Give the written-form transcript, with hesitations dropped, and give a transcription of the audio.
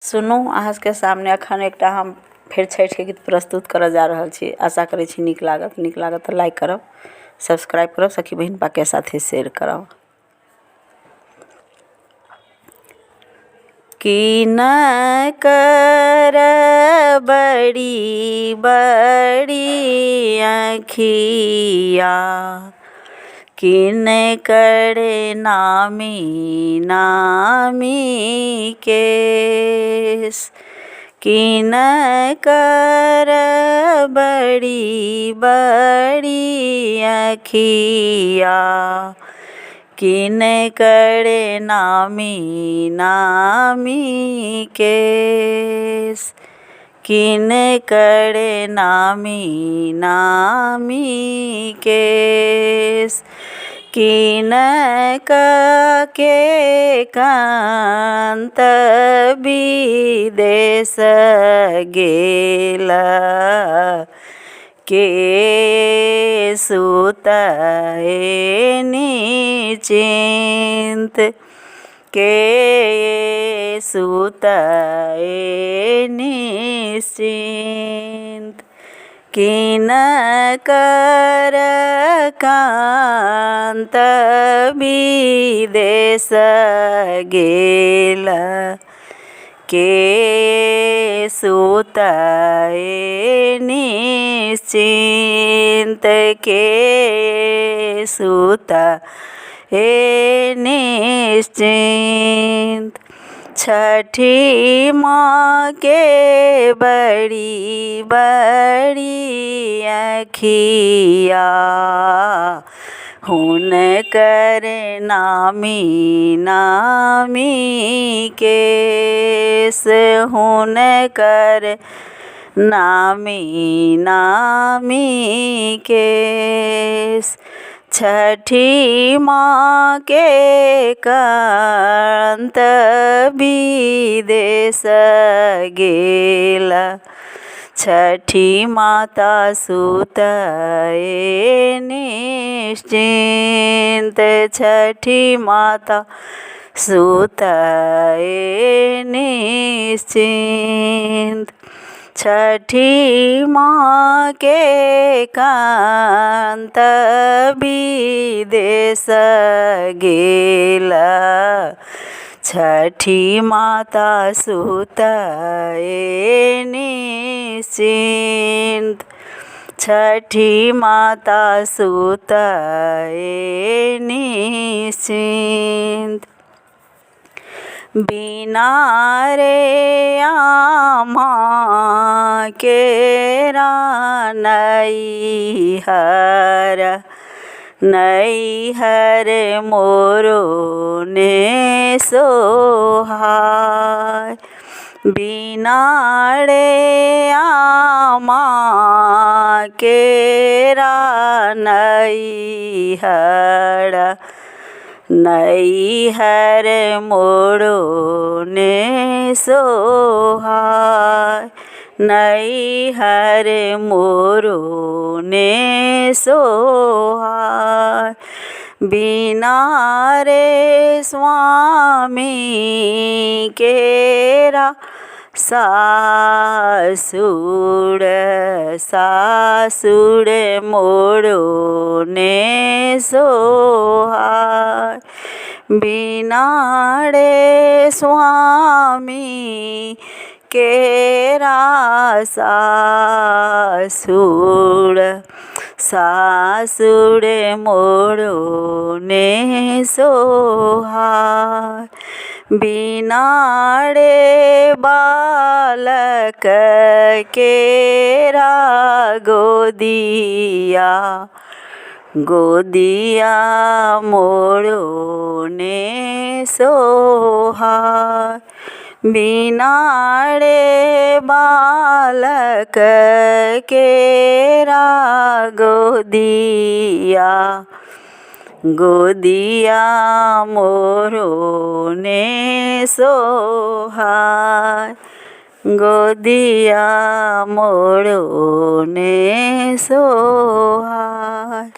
सुनू अहाँ के सामने अखन एकटा हम फेर छठि के गीत प्रस्तुत करऽ जा रहल छी। आशा करै छी नीक लागत तऽ लाइक करब, सब्सक्राइब करब, सखी बहिन के साथे शेयर करब। कि न कर बड़ी बड़ी आँखिया, किन करे नामी नामी केस, किन कर बड़ी बड़ी आँखिया, किन करे नामी नामी केस, किन करे नामी नामी केस, किन के कांत विदेश गेला, के सुतए निश्चिंत, के सुतए निश्चिंत, किन कर कांत विदेश गेला, के सुतए निश्चिंत, के सुतए निश्चिंत। छठी माँ के बड़ी बड़ी आँखिया, हुनकर नामी नामी केस, हुनकर नामी नामी केस। छठी माँ के कांत विदेश गेला, छठी माता सुतए निश्चिंत, छठी माता सुतए निश्चिंत। छठी माँ के कांत विदेश गेला, छठी माता सुतए निश्चिंत, छठी माता सुतए निश्चिंत। बिना रे आमा केरा नैहर, नैहर मोरो ने सोहाय, बिना रे आमा केरा नैहर, नैहर मोरो ने सोहाय, नैहर मोरो ने सोहाय। बिना रे स्वामी केरा सासुर, सासुर मोरो ने सोहाय, बिना रे स्वामी केरा सासुर, सासुर मोरो ने सोहाय। बिना रे बालक केरा गोदिया, गोदिया मोरो ने सोहाय, बिना रे बालक केरा गोदिया, गोदिया मोरो ने सोहाय, गोदिया मोरो ने सोहाय।